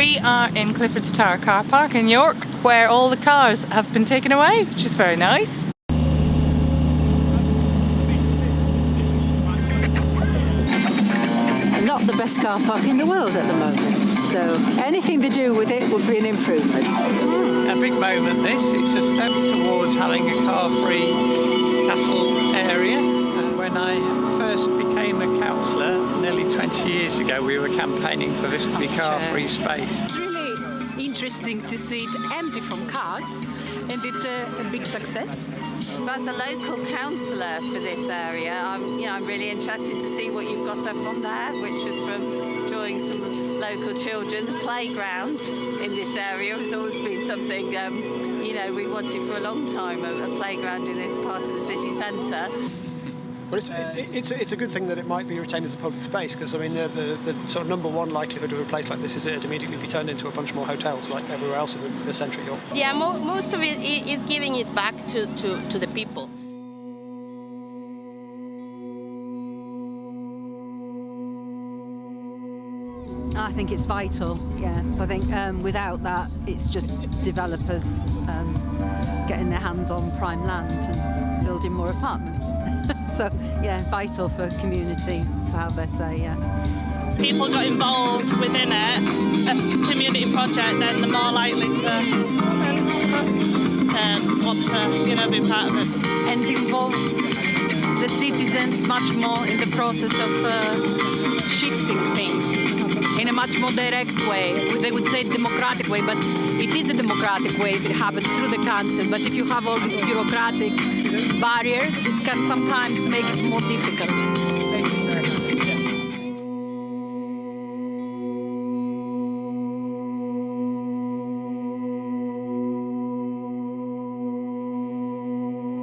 We are in Clifford's Tower car park in York, where all the cars have been taken away, which is very nice. Not the best car park in the world at the moment, so anything they do with it would be an improvement. A big moment this. It's a step towards having a car-free castle area. When I first became a councillor nearly 20 years ago, we were campaigning for this to be car-free space. It's really interesting to see it empty from cars, and it's a big success. As a local councillor for this area, I'm really interested to see what you've got up on there, which was from drawings from local children. The playground in this area has always been something we wanted for a long time, a playground in this part of the city centre. Well, it's a good thing that it might be retained as a public space, because I mean the sort of number one likelihood of a place like this is it'd immediately be turned into a bunch more hotels like everywhere else in the centre of York. Yeah, most of it is giving it back to the people. I think it's vital, yeah. So I think without that, it's just developers getting their hands on prime land and building more apartments. So, yeah, vital for community to have their say, yeah. People got involved within it, a community project, then they're more likely to want to, be part of it. And involve the citizens much more in the process of shifting things in a much more direct way. They would say democratic way, but it is a democratic way if it happens through the council. But if you have all these bureaucratic barriers, it can sometimes make it more difficult.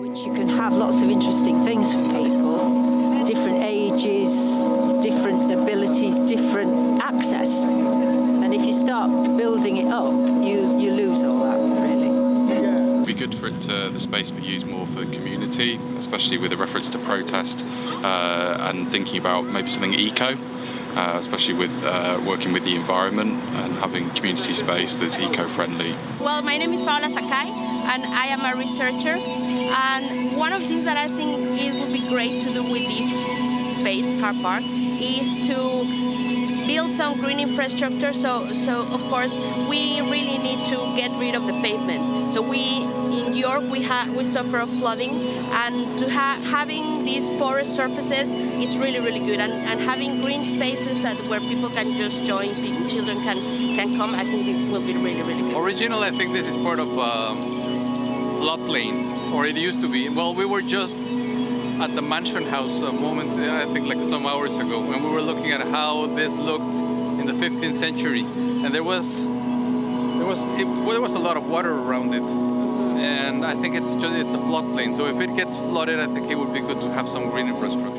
Which you can have lots of interesting things for people, different ages, different abilities, different access. And if you start building it up, you lose all that, really. It'd be good for the space be used more for the community, especially with a reference to protest and thinking about maybe something eco, especially with working with the environment and having community space that's eco-friendly. Well, my name is Paula Sakai, and I am a researcher. And one of the things that I think it would be great to do with this space, car park, is to build some green infrastructure. So of course, we really need to get rid of the pavement. So in York, we suffer of flooding, and having these porous surfaces, it's really, really good. And having green spaces where people can just join, children can come, I think it will be really, really good. Originally, I think this is part of floodplain, or it used to be. Well, we were just at the Mansion House a moment, I think like some hours ago, when we were looking at how this looked in the 15th century, and there was a lot of water around it, and I think it's a floodplain. So if it gets flooded, I think it would be good to have some green infrastructure.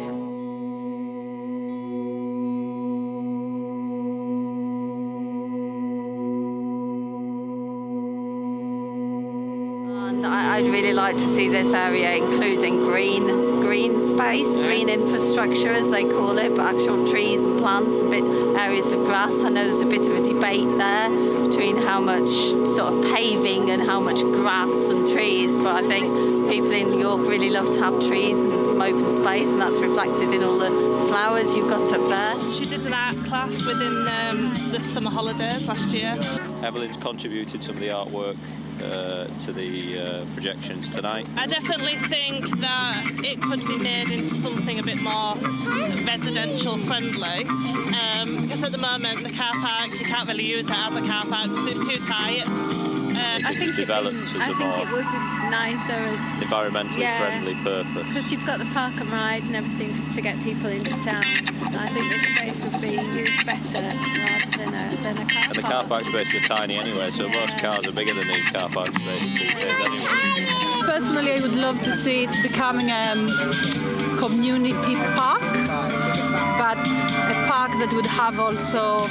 I'd really like to see this area including green space, green infrastructure as they call it, but actual trees and plants and areas of grass. I know there's a bit of a debate there between how much sort of paving and how much grass and trees, but I think people in York really love to have trees and some open space, and that's reflected in all the flowers you've got up there. She did an art class within the summer holidays last year. Evelyn's contributed some of the artwork to the projections tonight. I definitely think that it could be made into something a bit more residential friendly, because at the moment the car park, you can't really use it as a car park because it's too tight. I think it would be nicer as environmentally friendly purpose. Because you've got the park and ride and everything to get people into town. I think this space would be used better rather than a car park. And the car park spaces are tiny anyway, so most cars are bigger than these car park spaces these days anyway. Personally, I would love to see it becoming a community park, but a park that would have also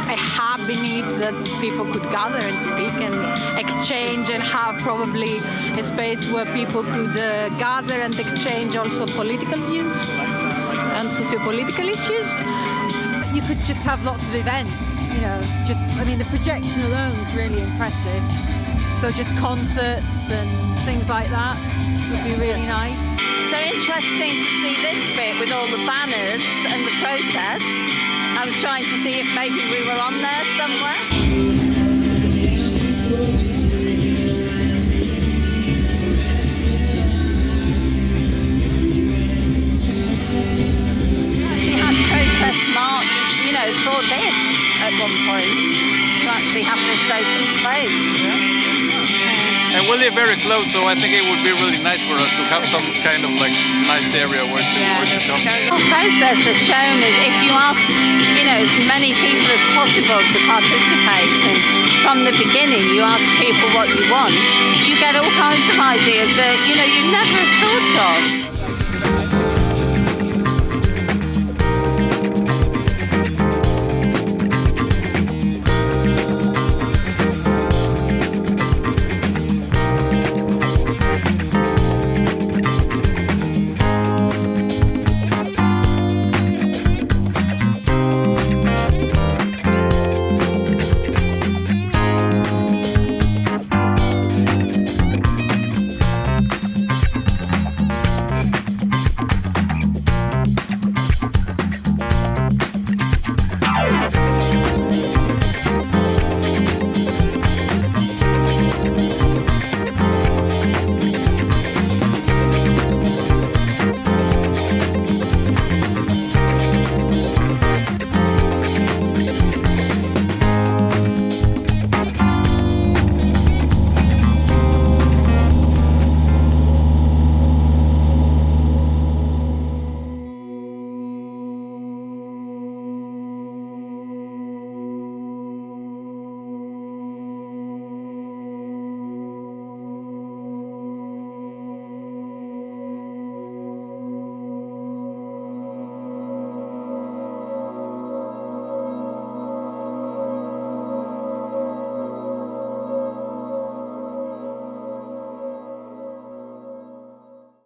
a hub beneath that people could gather and speak and exchange, and have probably a space where people could gather and exchange also political views and socio-political issues. you could just have lots of events, you know, the projection alone is really impressive. So just concerts and things like that would be really nice. So interesting to see this bit with all the banners and the protests. I was trying to see if maybe we were on there somewhere. Protest march, you know, for this at one point, to actually have this open space. And we live very close, so I think it would be really nice for us to have some kind of like nice area where to come. The whole process has shown is if you ask, you know, as many people as possible to participate, and from the beginning you ask people what you want, you get all kinds of ideas that, you know, you never thought of.